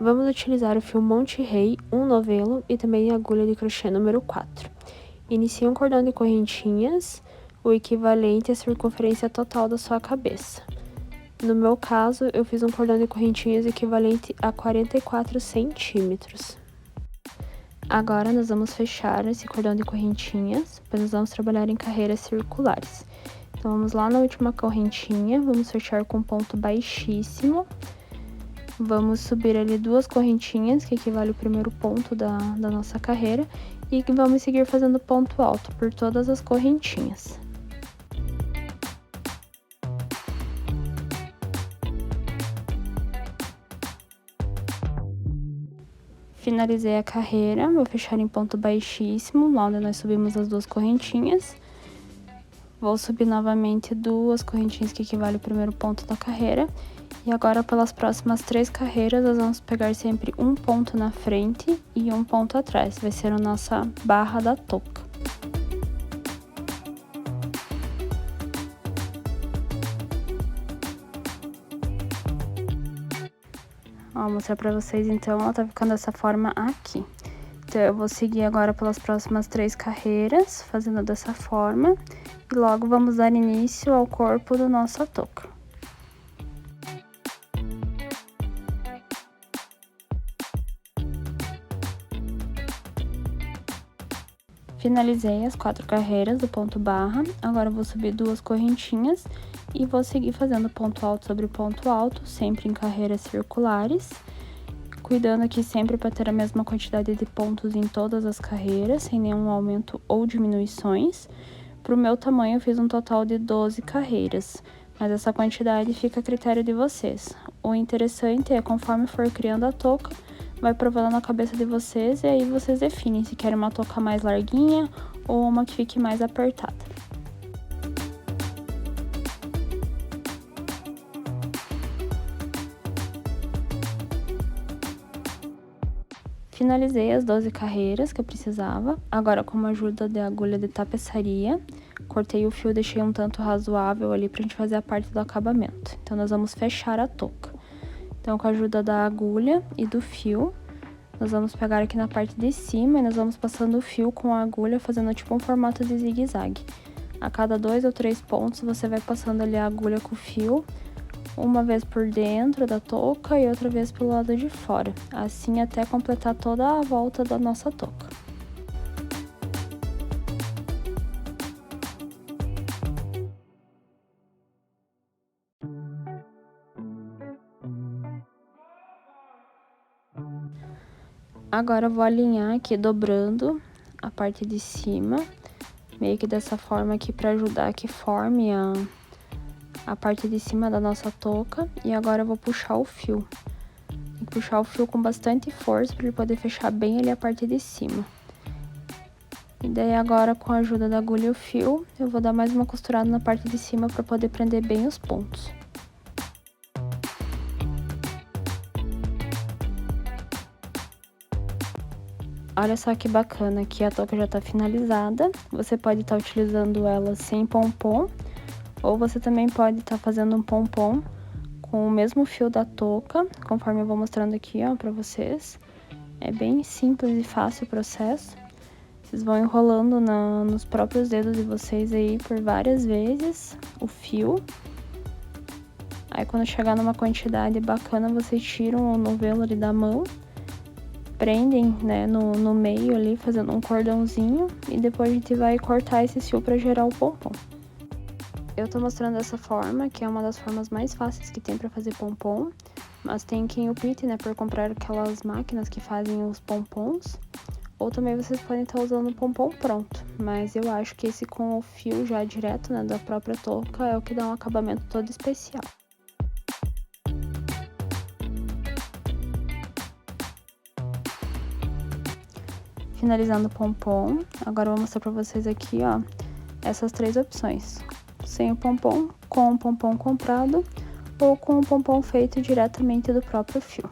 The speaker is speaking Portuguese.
Vamos utilizar o fio Monte Rei, um novelo e também a agulha de crochê número 4. Inicie um cordão de correntinhas, o equivalente à circunferência total da sua cabeça. No meu caso, eu fiz um cordão de correntinhas equivalente a 44 centímetros. Agora, nós vamos fechar esse cordão de correntinhas, pois nós vamos trabalhar em carreiras circulares. Então, vamos lá na última correntinha, vamos fechar com ponto baixíssimo. Vamos subir ali 2 correntinhas, que equivale ao primeiro ponto da nossa carreira, e vamos seguir fazendo ponto alto por todas as correntinhas. Finalizei a carreira, vou fechar em ponto baixíssimo, lá onde nós subimos as 2 correntinhas. Vou subir novamente 2 correntinhas, que equivale ao primeiro ponto da carreira. E agora, pelas próximas 3 carreiras, nós vamos pegar sempre um ponto na frente e um ponto atrás. Vai ser a nossa barra da touca. Ó, vou mostrar pra vocês, então, ela tá ficando dessa forma aqui. Então, eu vou seguir agora pelas próximas 3 carreiras, fazendo dessa forma. E logo vamos dar início ao corpo da nossa touca. Finalizei as 4 carreiras do ponto barra, agora eu vou subir 2 correntinhas e vou seguir fazendo ponto alto sobre ponto alto, sempre em carreiras circulares, cuidando aqui sempre para ter a mesma quantidade de pontos em todas as carreiras, sem nenhum aumento ou diminuições. Para o meu tamanho eu fiz um total de 12 carreiras, mas essa quantidade fica a critério de vocês. O interessante é, conforme for criando a touca, vai provando na cabeça de vocês e aí vocês definem se querem uma touca mais larguinha ou uma que fique mais apertada. Finalizei as 12 carreiras que eu precisava. Agora, com a ajuda da agulha de tapeçaria, cortei o fio, deixei um tanto razoável ali pra gente fazer a parte do acabamento. Então, nós vamos fechar a touca. Então, com a ajuda da agulha e do fio, nós vamos pegar aqui na parte de cima e nós vamos passando o fio com a agulha, fazendo tipo um formato de zigue-zague. A cada 2 ou 3 pontos, você vai passando ali a agulha com o fio, uma vez por dentro da touca e outra vez pelo lado de fora, assim até completar toda a volta da nossa touca. Agora eu vou alinhar aqui dobrando a parte de cima, meio que dessa forma aqui para ajudar que forme a parte de cima da nossa touca. E agora eu vou puxar o fio. Tem que puxar o fio com bastante força para ele poder fechar bem ali a parte de cima. E daí agora, com a ajuda da agulha e o fio, eu vou dar mais uma costurada na parte de cima para poder prender bem os pontos. Olha só que bacana, aqui a touca já tá finalizada. Você pode estar utilizando ela sem pompom, ou você também pode estar fazendo um pompom com o mesmo fio da touca, conforme eu vou mostrando aqui, ó, pra vocês. É bem simples e fácil o processo. Vocês vão enrolando nos próprios dedos de vocês aí por várias vezes o fio. Aí quando chegar numa quantidade bacana, vocês tiram o novelo ali da mão, prendem, né, no meio ali, fazendo um cordãozinho, e depois a gente vai cortar esse fio para gerar o pompom. Eu tô mostrando dessa forma, que é uma das formas mais fáceis que tem para fazer pompom, mas tem quem opte, né, por comprar aquelas máquinas que fazem os pompons, ou também vocês podem estar usando o pompom pronto, mas eu acho que esse com o fio já direto, né, da própria touca é o que dá um acabamento todo especial. Finalizando o pompom, agora eu vou mostrar pra vocês aqui, ó, essas 3 opções. Sem o pompom, com o pompom comprado ou com o pompom feito diretamente do próprio fio.